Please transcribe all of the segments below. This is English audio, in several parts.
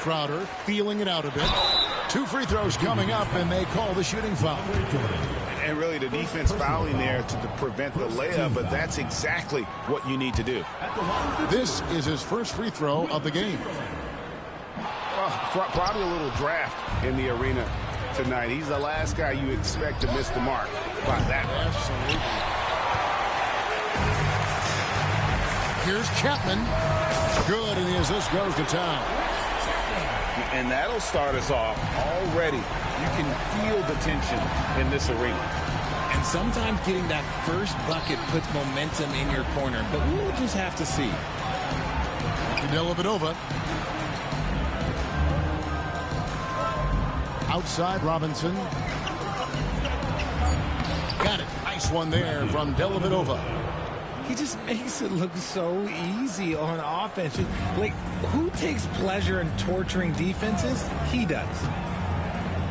Crowder feeling it out a bit. 2 free throws coming up, and they call the shooting foul. And really the defense fouling there to prevent the layup, but that's exactly what you need to do. This is his first free throw of the game. Probably a little draft in the arena tonight. He's the last guy you expect to miss the mark by that much. Absolutely. Here's Chapman. Good, and the assist goes to town. And that'll start us off already. You can feel the tension in this arena. And sometimes getting that first bucket puts momentum in your corner, but we'll just have to see. Dellavedova. Outside Robinson. Got it. Nice one there from Dellavedova. He just makes it look so easy on offense. Like, who takes pleasure in torturing defenses? He does.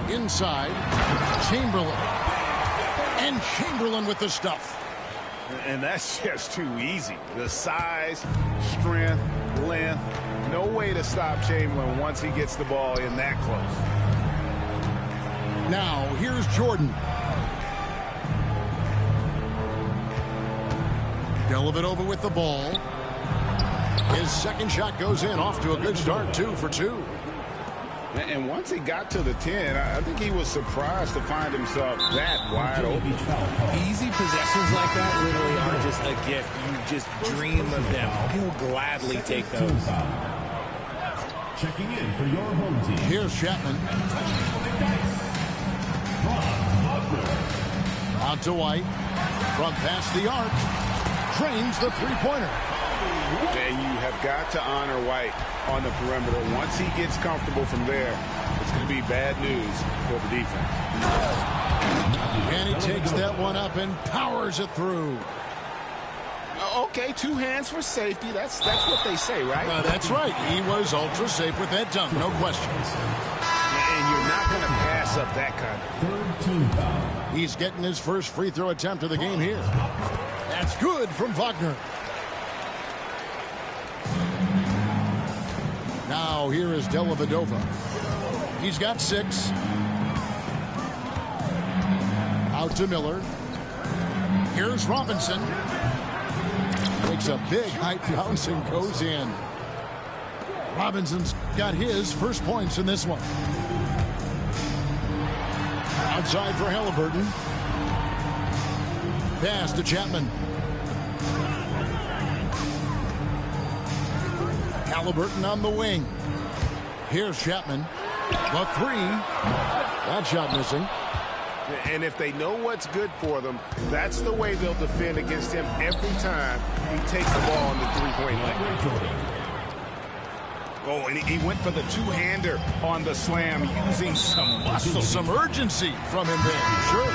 Inside, Chamberlain. And Chamberlain with the stuff. And that's just too easy. The size, strength, length. No way to stop Chamberlain once he gets the ball in that close. Now, here's Jordan. Dellavedova with the ball. His second shot goes in, off to a good start, 2 for 2. And once he got to the 10, I think he was surprised to find himself that wide open. Easy possessions like that literally are just a gift. You just dream of them. He'll gladly take those. Checking in for your home team. Here's Chapman. Out to White. From past the arc. Drains the three-pointer. And you have got to honor White on the perimeter. Once he gets comfortable from there, it's going to be bad news for the defense. And he takes that one up and powers it through. Okay, 2 hands for safety. That's what they say, right? That's right. He was ultra safe with that dunk, no questions. And you're not going to pass up that kind of. Third team foul. He's getting his first free throw attempt of the game here. That's good from Wagner. Now here is Dellavedova. He's got 6. Out to Miller. Here's Robinson. Makes a big height bounce and goes in. Robinson's got his first points in this one. Outside for Halliburton. Pass to Chapman. Halliburton on the wing. Here's Chapman. The 3. That shot missing. And if they know what's good for them, that's the way they'll defend against him every time he takes the ball on the three-point line. Oh, and he went for the two-hander on the slam, using some muscle. Some urgency from him there. Sure.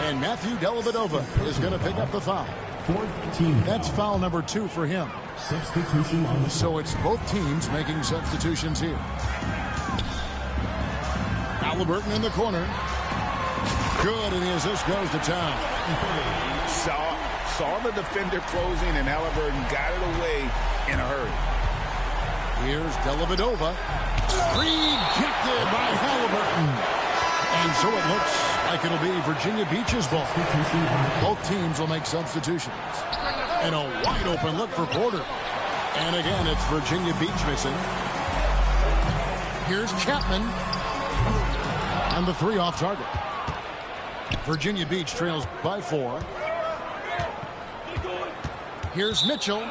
And Matthew Dellavedova is going to pick up the foul. Fourth team. That's foul number 2 for him. Substitution on the So it's both teams making substitutions here. Halliburton in the corner. Good, and the assist goes to town. Saw the defender closing, and Halliburton got it away in a hurry. Here's Dellavedova. Rejected by Halliburton. And so it looks like it'll be Virginia Beach's ball. Both teams will make substitutions. And a wide open look for Porter. And again, it's Virginia Beach missing. Here's Chapman. And the 3 off target. Virginia Beach trails by 4. Here's Mitchell.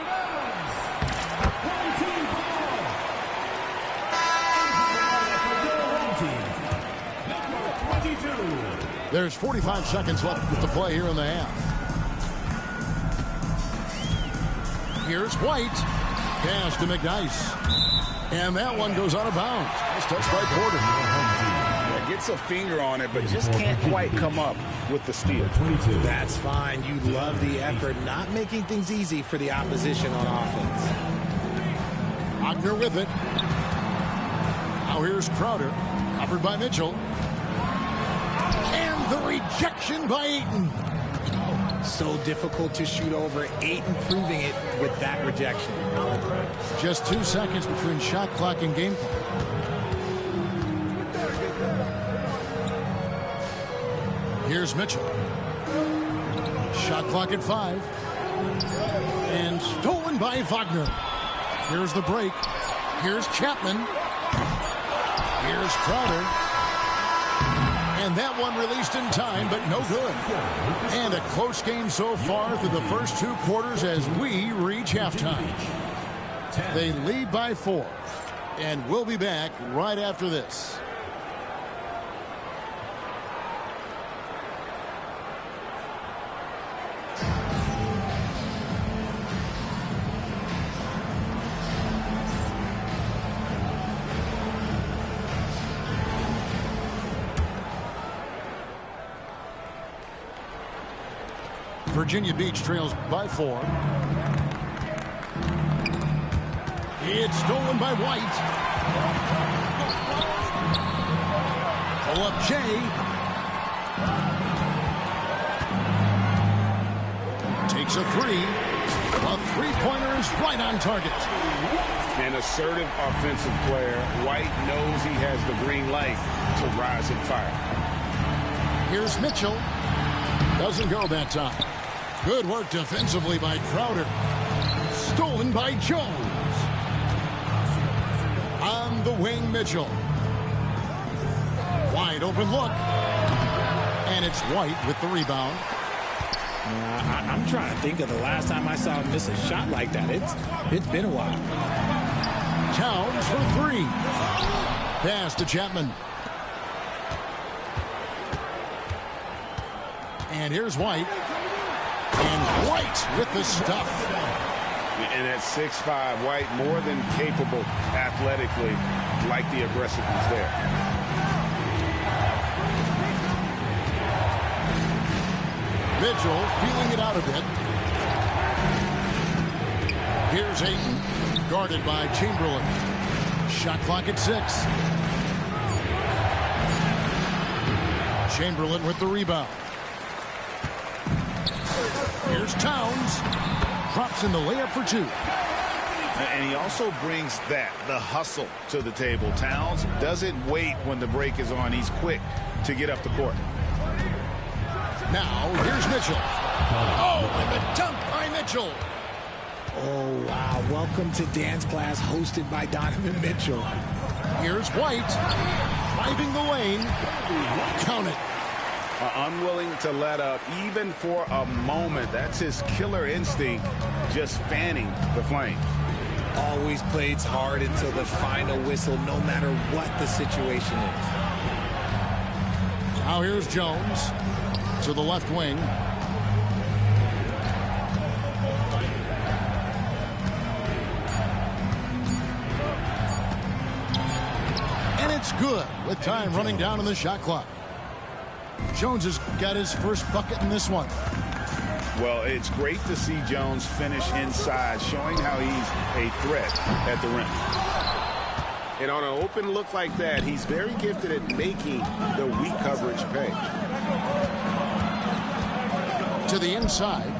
There's 45 seconds left to play here in the half. Here's White. Pass to McNice. And that one goes out of bounds. Nice touch by Porter. Yeah, gets a finger on it, but just can't quite come up with the steal. That's fine. You love the effort, not making things easy for the opposition on offense. Wagner with it. Now here's Crowder. Covered by Mitchell. And the rejection by Ayton. So difficult to shoot over. Ayton proving it with that rejection. Just 2 seconds between shot clock and game clock. Here's Mitchell. Shot clock at 5. And stolen by Wagner. Here's the break. Here's Chapman. Here's Crowder. And that one released in time, but no good. And a close game so far through the first 2 quarters as we reach halftime. They lead by 4. And we'll be back right after this. Virginia Beach trails by 4. It's stolen by White. Pull up Jay. Takes a 3. A three-pointer is right on target. An assertive offensive player. White knows he has the green light to rise and fire. Here's Mitchell. Doesn't go that time. Good work defensively by Crowder. Stolen by Jones. On the wing, Mitchell. Wide open look. And it's White with the rebound. I'm trying to think of the last time I saw him miss a shot like that. It's been a while. Towns for 3. Pass to Chapman. And here's White. And White with the stuff. And at 6'5", White more than capable athletically, like the aggressiveness there. Mitchell feeling it out a bit. Here's Ayton, guarded by Chamberlain. Shot clock at 6. Chamberlain with the rebound. Here's Towns. Drops in the layup for 2. And he also brings the hustle to the table. Towns doesn't wait when the break is on. He's quick to get up the court. Now, here's Mitchell. Oh, and the dunk by Mitchell. Oh, wow. Welcome to dance class hosted by Donovan Mitchell. Here's White. Driving the lane. Count it. Unwilling to let up even for a moment. That's his killer instinct, just fanning the flames. Always plays hard until the final whistle, no matter what the situation is. Now here's Jones to the left wing. And it's good with time running down on the shot clock. Jones has got his first bucket in this one. Well, it's great to see Jones finish inside, showing how he's a threat at the rim. And on an open look like that, he's very gifted at making the weak coverage pay. To the inside.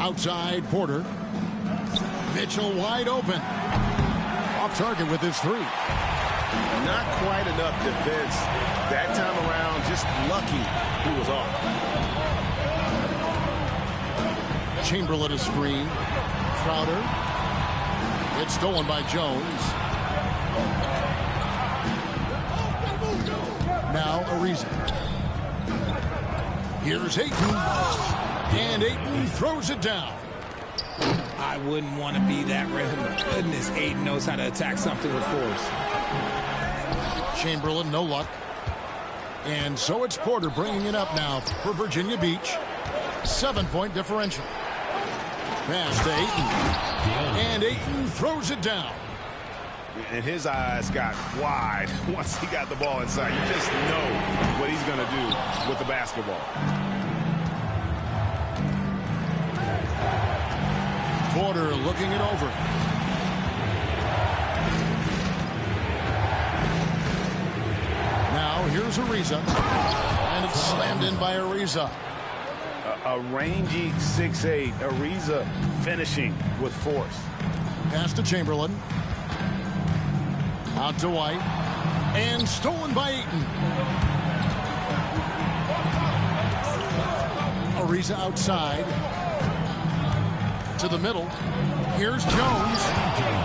Outside, Porter. Mitchell wide open. Off target with his 3. Not quite enough defense that time around. Just lucky he was off. Chamberlain a screen. Crowder. It's stolen by Jones. Now Ariza. Here's Ayton. And Ayton throws it down. I wouldn't want to be that rim. Goodness, Ayton knows how to attack something with force. Chamberlain, no luck. And so it's Porter bringing it up now for Virginia Beach. 7-point differential. Pass to Ayton. And Ayton throws it down. And his eyes got wide once he got the ball inside. You just know what he's going to do with the basketball. Porter looking it over. Now here's Ariza. And it's slammed in by Ariza. A rangy 6'8", Ariza finishing with force. Pass to Chamberlain. Out to White. And stolen by Ayton. Ariza outside. To the middle. Here's Jones.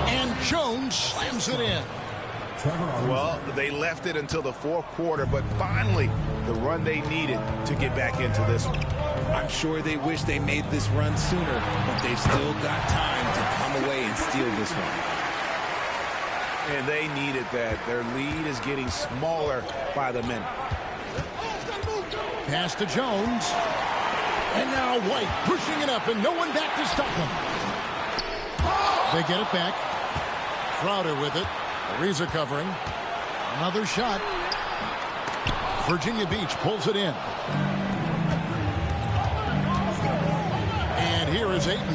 And Jones slams it in. Well, they left it until the fourth quarter, but finally the run they needed to get back into this one. I'm sure they wish they made this run sooner, but they've still got time to come away and steal this one. And they needed that. Their lead is getting smaller by the minute. Pass to Jones. And now White pushing it up and no one back to stop him. They get it back. Crowder with it. Ariza covering. Another shot. Virginia Beach pulls it in. And here is Ayton.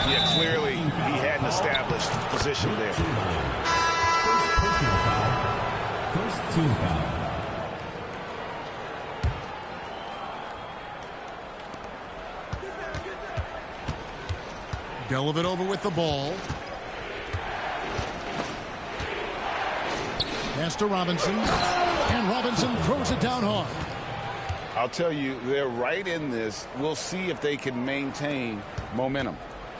Yeah, clearly he had an established position there. First team foul. Dellavedova with the ball. Pass to Robinson. And Robinson throws it down hard. I'll tell you, they're right in this. We'll see if they can maintain momentum.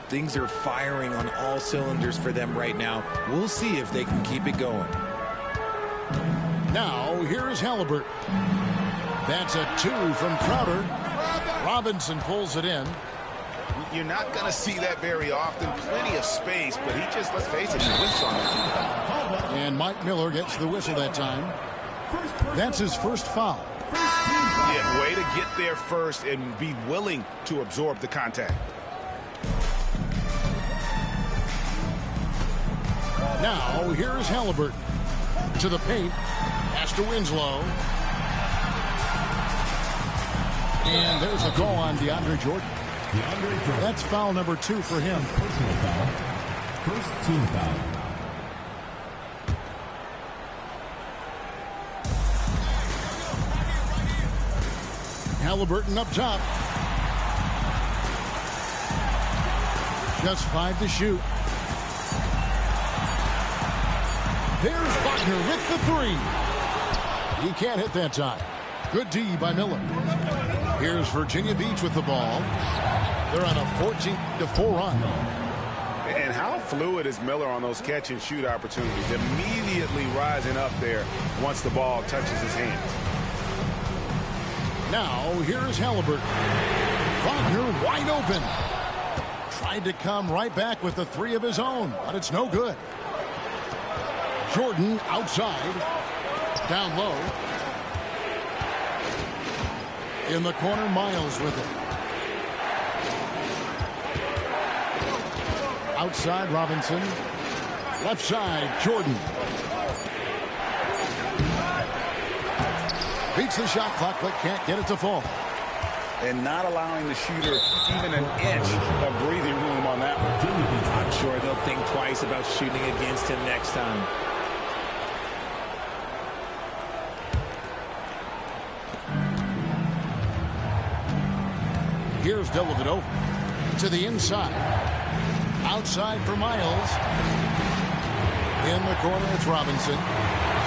Things are firing on all cylinders for them right now. We'll see if they can keep it going. Now, here is Halliburton. That's a 2 from Crowder. Robinson pulls it in. You're not going to see that very often. Plenty of space, but he just, let's face it, he whiffs on it. And Mike Miller gets the whistle that time. That's his first foul. Yeah, way to get there first and be willing to absorb the contact. Now, here is Halliburton. To the paint. Pass to Winslow. And there's a call on DeAndre Jordan. That's foul number 2 for him. Personal foul. First team foul. Halliburton up top. Just 5 to shoot. There's Wagner with the 3. He can't hit that time. Good D by Miller. Here's Virginia Beach with the ball. They're on a 14-4 run. And how fluid is Miller on those catch-and-shoot opportunities? Immediately rising up there once the ball touches his hands. Now, here's Halliburton. Wagner wide open. Tried to come right back with the 3 of his own, but it's no good. Jordan outside. Down low. In the corner, Miles with it. Outside, Robinson. Left side, Jordan. Beats the shot clock, but can't get it to fall. And not allowing the shooter even an inch of breathing room on that one. I'm sure they'll think twice about shooting against him next time. Here's Dellavedova to the inside. Outside for Miles. In the corner, it's Robinson.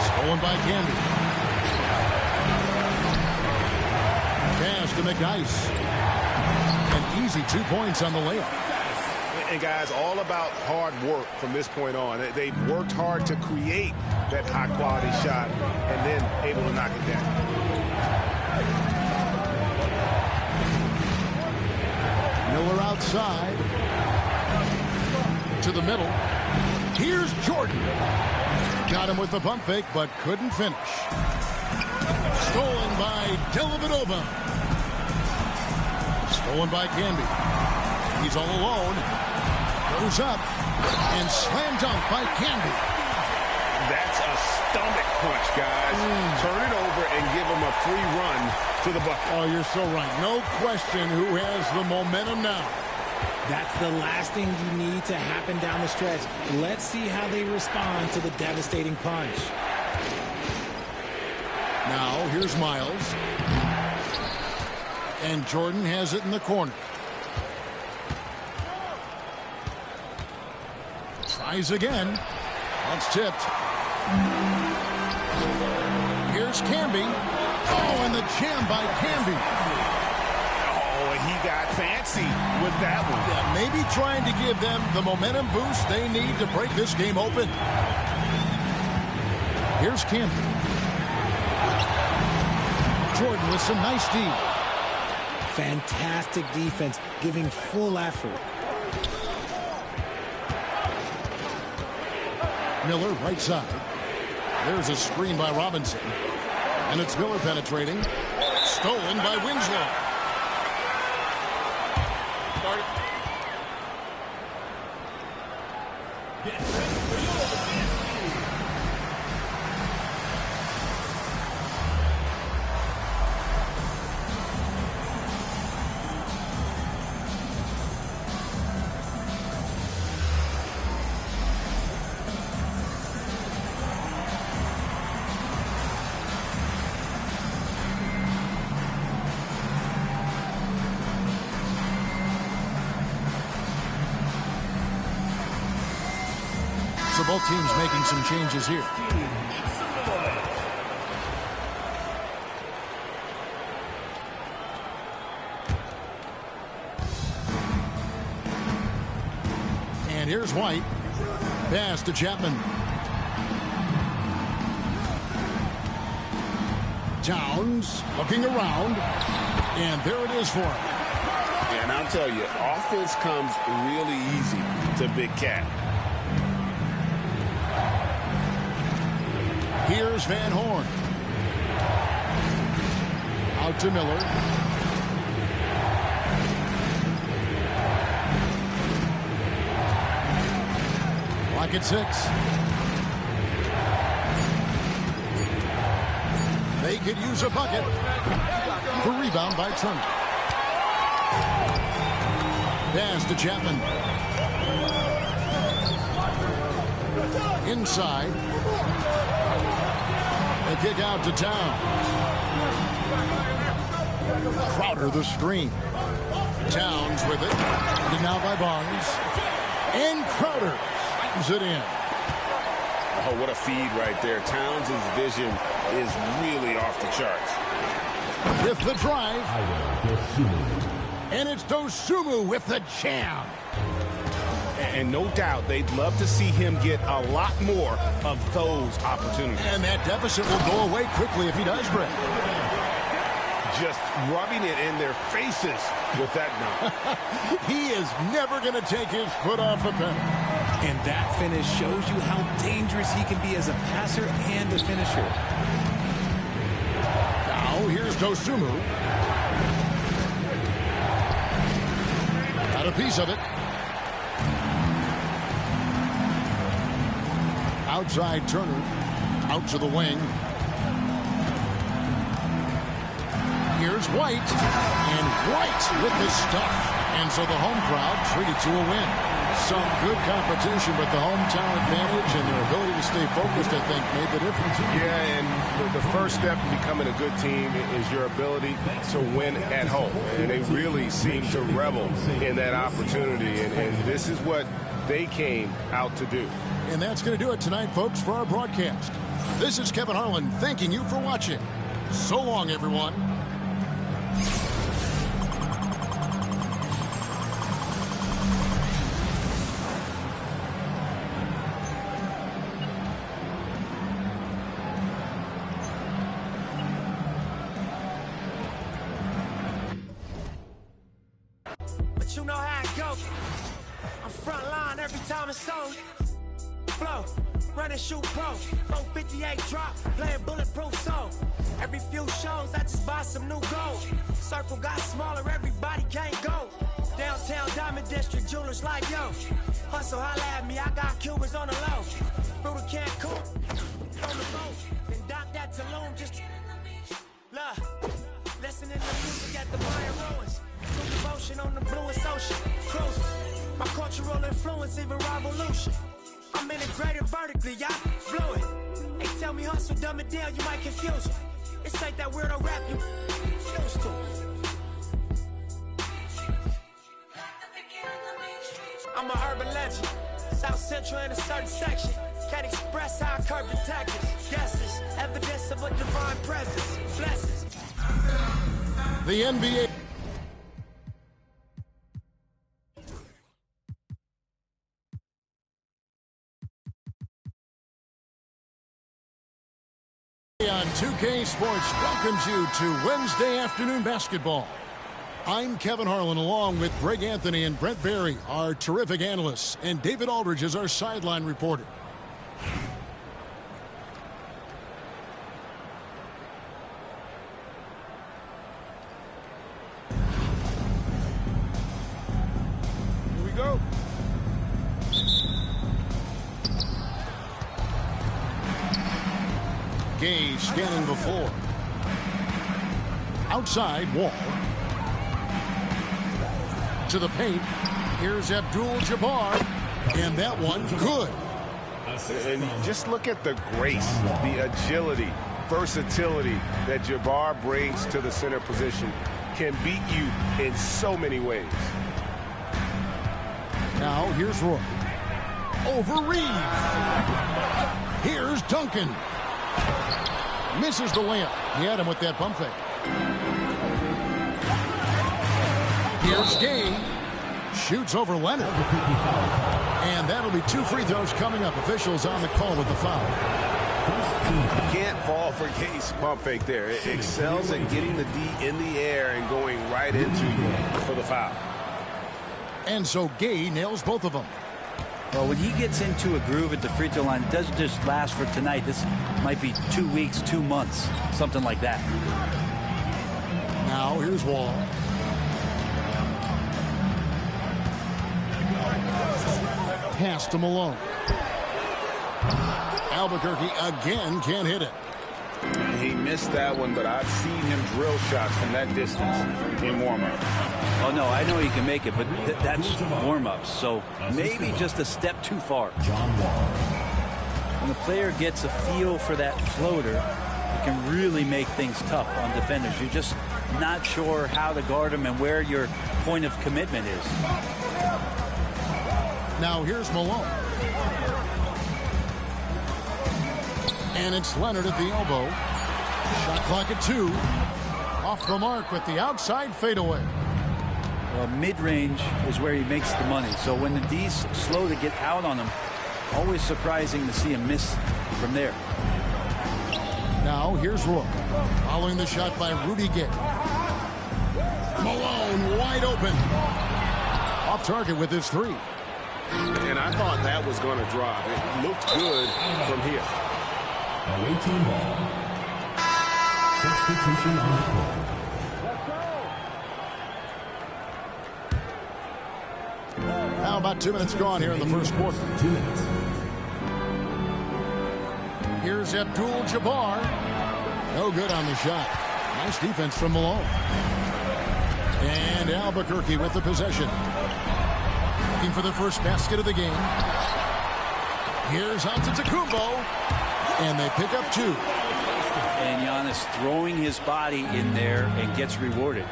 Stolen by Candy. Pass to McNice. An easy 2 points on the layup. And guys, all about hard work from this point on. They've worked hard to create that high-quality shot and then able to knock it down. Miller outside. To the middle. Here's Jordan. Got him with the pump fake, but couldn't finish. Stolen by Dellavedova. Stolen by Canby. He's all alone. Goes up. And slam dunk by Canby. That's a stomach punch, guys. Turn it over and give him a free run to the bucket. Oh, you're so right. No question who has the momentum now. That's the last thing you need to happen down the stretch. Let's see how they respond to the devastating punch. Now, here's Miles. And Jordan has it in the corner. Tries again. That's tipped. Here's Camby. Oh, and the jam by Camby. Oh, he got fancy with that one. Yeah, maybe trying to give them the momentum boost they need to break this game open. Here's Camby. Jordan with some nice D. Fantastic defense, giving full effort. Miller right side. There's a screen by Robinson. And it's Miller penetrating. Stolen by Winslow. So both teams making some changes here. And here's White. Pass to Chapman. Towns looking around. And there it is for him. And I'll tell you, offense comes really easy to Big Cat. Here's Van Horn. Out to Miller. Clock at 6. They could use a bucket. The rebound by Turner. Pass to Chapman. Inside. A kick out to Towns. Crowder the screen. Towns with it. And now by Barnes. And Crowder slams it in. Oh, what a feed right there. Towns' vision is really off the charts. With the drive. And it's Dosunmu with the jam. And no doubt they'd love to see him get a lot more of those opportunities. And that deficit will go away quickly if he does, Brett. Just rubbing it in their faces with that dunk. He is never going to take his foot off the pedal. And that finish shows you how dangerous he can be as a passer and a finisher. Now here's Dosunmu. Got a piece of it. Outside Turner. Out to the wing. Here's White. And White with the stuff. And so the home crowd treated to a win. Some good competition, but the hometown advantage and their ability to stay focused, I think, made the difference. Yeah, and the first step in becoming a good team is your ability to win at home. And they really seem to revel in that opportunity. And this is what they came out to do. And that's going to do it tonight, folks, for our broadcast. This is Kevin Harlan thanking you for watching. So long, everyone. But you know how it goes. I'm front line every time it's on. Flow, run and shoot pro. 458 drop, playing bulletproof soul. Every few shows, I just buy some new gold. Circle got smaller, everybody can't go. Downtown Diamond District, jewelers like yo. Hustle, holla at me, I got Cubans on the low. Through the Cancun, on the boat. Then dock that Tulum, just love. Listening to music at the Mayan ruins. True devotion on the bluest ocean. Cruising, my cultural influence, even revolution. I'm integrated vertically, y'all blew it. They tell me hustle, dumb it down, you might confuse them. This ain't that weirdo rap you used to. I'm an urban legend. South Central in a certain section. Can't express how I curb detectives. Guesses, evidence of a divine presence. Blessings. The NBA. On 2K Sports welcomes you to Wednesday afternoon basketball. I'm Kevin Harlan along with Greg Anthony and Brent Barry, our terrific analysts, and David Aldridge is our sideline reporter. Here we go. Gay scanning the floor. Outside, Wall. To the paint. Here's Abdul-Jabbar. And that one, good. And just look at the grace, the agility, versatility that Jabbar brings to the center position. Can beat you in so many ways. Now, here's Roy. Over Reeves. Here's Duncan. Misses the layup. He had him with that pump fake. Here's Gay. Shoots over Leonard. And that'll be 2 free throws coming up. Officials on the call with the foul. Can't fall for Gay's pump fake there. It excels at getting the D in the air and going right into you for the foul. And so Gay nails both of them. Well, when he gets into a groove at the free throw line, it doesn't just last for tonight. This might be 2 weeks, 2 months, something like that. Now here's Wall. Pass to Malone. Albuquerque again can't hit it. He missed that one, but I've seen him drill shots from that distance in warm-up. Oh, no, I know he can make it, but that's warm-ups. So maybe just a step too far. When the player gets a feel for that floater, it can really make things tough on defenders. You're just not sure how to guard them and where your point of commitment is. Now here's Malone. And it's Leonard at the elbow. Shot clock at 2. Off the mark with the outside fadeaway. Well, mid-range is where he makes the money. So when the D's slow to get out on him, always surprising to see him miss from there. Now here's Rook. Following the shot by Rudy Gay. Malone wide open. Off target with his 3. And I thought that was going to drop. It looked good from here. Away team ball. Substitution on the court. Now about 2 minutes gone here in the first quarter. 2 minutes. Here's Abdul-Jabbar. No good on the shot. Nice defense from Malone. And Albuquerque with the possession. Looking for the first basket of the game. Here's Antetokounmpo. And they pick up 2. And Giannis throwing his body in there and gets rewarded.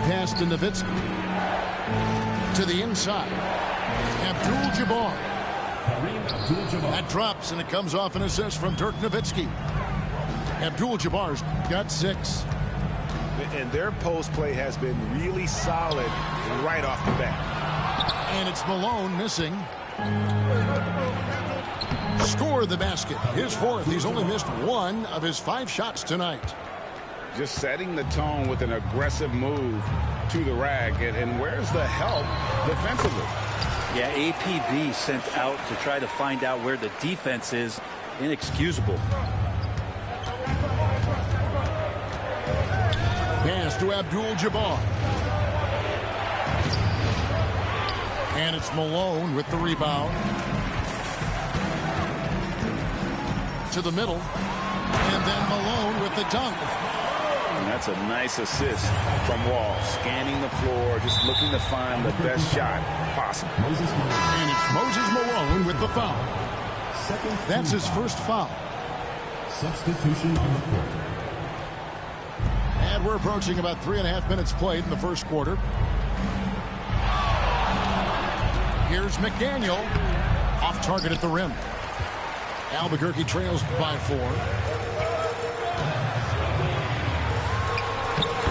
Pass to Nowitzki. To the inside. Abdul-Jabbar. That drops, and it comes off an assist from Dirk Nowitzki. Abdul-Jabbar's got 6. And their post play has been really solid right off the bat. And it's Malone missing. Score the basket. His 4th. He's only missed 1 of his 5 shots tonight. Just setting the tone with an aggressive move to the rack. And where's the help defensively? Yeah, APB sent out to try to find out where the defense is. Inexcusable. Pass to Abdul-Jabbar. And it's Malone with the rebound. To the middle. And then Malone with the dunk. And that's a nice assist from Wall. Scanning the floor, just looking to find the best shot possible. And it's Moses Malone with the foul. That's his first foul. Substitution on the court. And we're approaching about 3.5 minutes played in the first quarter. Here's McDaniel. Off target at the rim. Albuquerque trails by 4.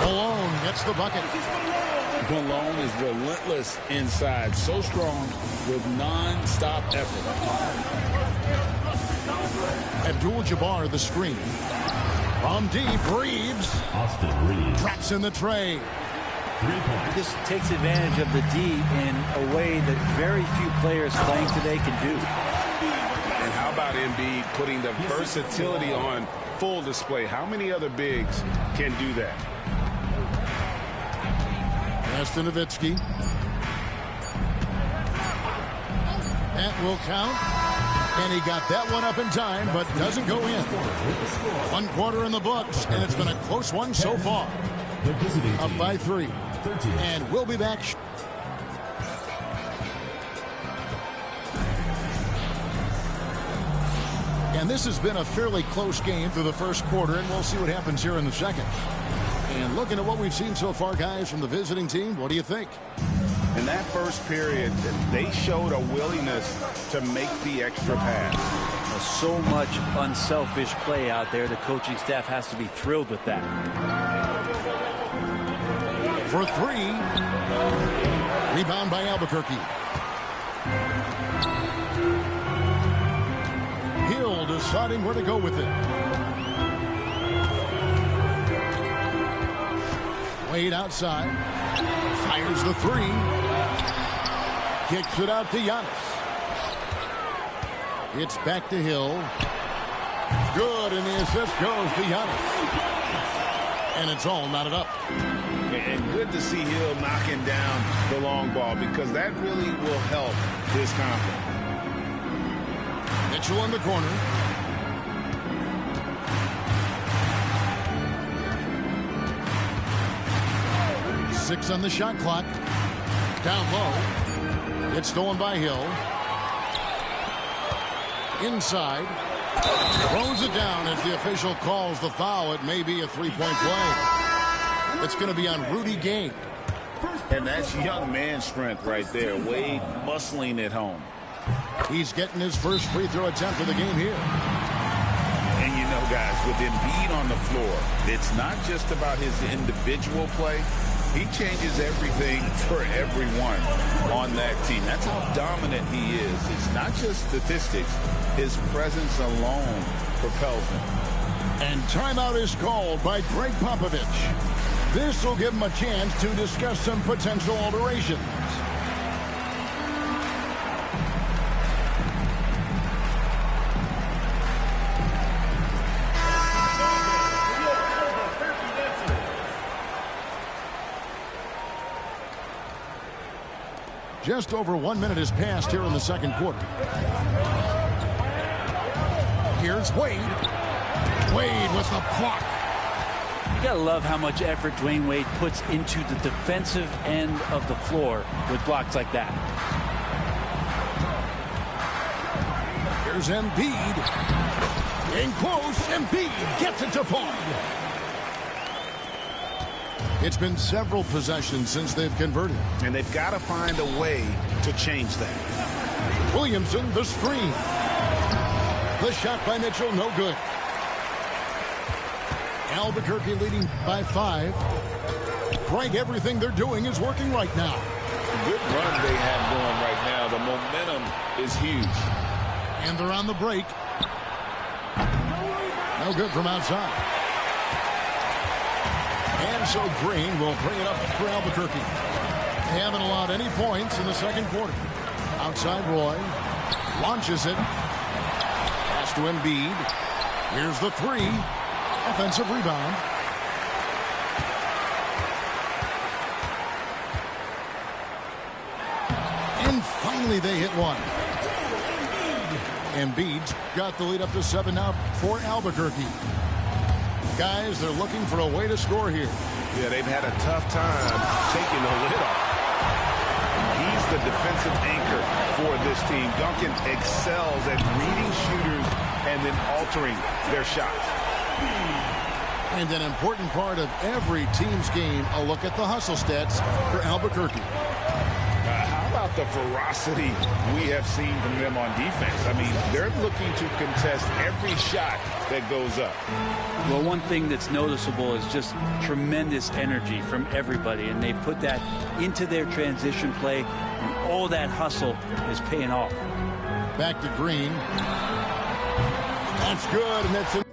Malone gets the bucket. Malone is relentless inside. So strong with non-stop effort. Abdul-Jabbar the screen. From deep, Reeves. Austin Reeves. Drops in the tray. 3 points. This takes advantage of the D in a way that very few players playing today can do. And how about Embiid putting the versatility on full display? How many other bigs can do that? Pass to Nowitzki. That will count. And he got that one up in time, but doesn't go in. 1 quarter in the books, and it's been a close one so far. The visiting Up team, by 3. 13. And we'll be back. And this has been a fairly close game through the first quarter, and we'll see what happens here in the second. And looking at what we've seen so far, guys, from the visiting team, what do you think? In that first period, they showed a willingness to make the extra pass. So much unselfish play out there. The coaching staff has to be thrilled with that. For 3. Rebound by Albuquerque. Hill deciding where to go with it. Wade outside. Fires the 3. Kicks it out to Giannis. It's back to Hill. Good, and the assist goes to Giannis. And it's all knotted up. And good to see Hill knocking down the long ball, because that really will help his confidence. Mitchell in the corner. Six on the shot clock. Down low. It's stolen by Hill. Inside. Throws it down as the official calls the foul. It may be a 3-point play. It's going to be on Rudy Gay. And that's young man strength right there. Wade muscling it home. He's getting his first free throw attempt of the game here. And you know, guys, with Embiid on the floor, it's not just about his individual play. He changes everything for everyone on that team. That's how dominant he is. It's not just statistics. His presence alone propels him. And timeout is called by Greg Popovich. This will give him a chance to discuss some potential alterations. Just over 1 minute has passed here in the second quarter. Here's Wade. Wade with the block. You gotta love how much effort Dwayne Wade puts into the defensive end of the floor with blocks like that. Here's Embiid. In close, Embiid gets it to fall. It's been several possessions since they've converted. And they've got to find a way to change that. Williamson, the screen. The shot by Mitchell, no good. Albuquerque leading by 5. Greg, everything they're doing is working right now. Good run they have going right now. The momentum is huge. And they're on the break. No good from outside. And so Green will bring it up for Albuquerque. They haven't allowed any points in the second quarter. Outside Roy. Launches it. Pass to Embiid. Here's the 3. Offensive rebound. And finally they hit one. Embiid's got the lead up to 7 now for Albuquerque. Guys, they're looking for a way to score here. Yeah, they've had a tough time taking the lid off. He's the defensive anchor for this team. Duncan excels at reading shooters and then altering their shots. And an important part of every team's game, a look at the hustle stats for Albuquerque. How about the ferocity we have seen from them on defense? I mean, they're looking to contest every shot that goes up. Well, one thing that's noticeable is just tremendous energy from everybody, and they put that into their transition play, and all that hustle is paying off. Back to Green. That's good, and that's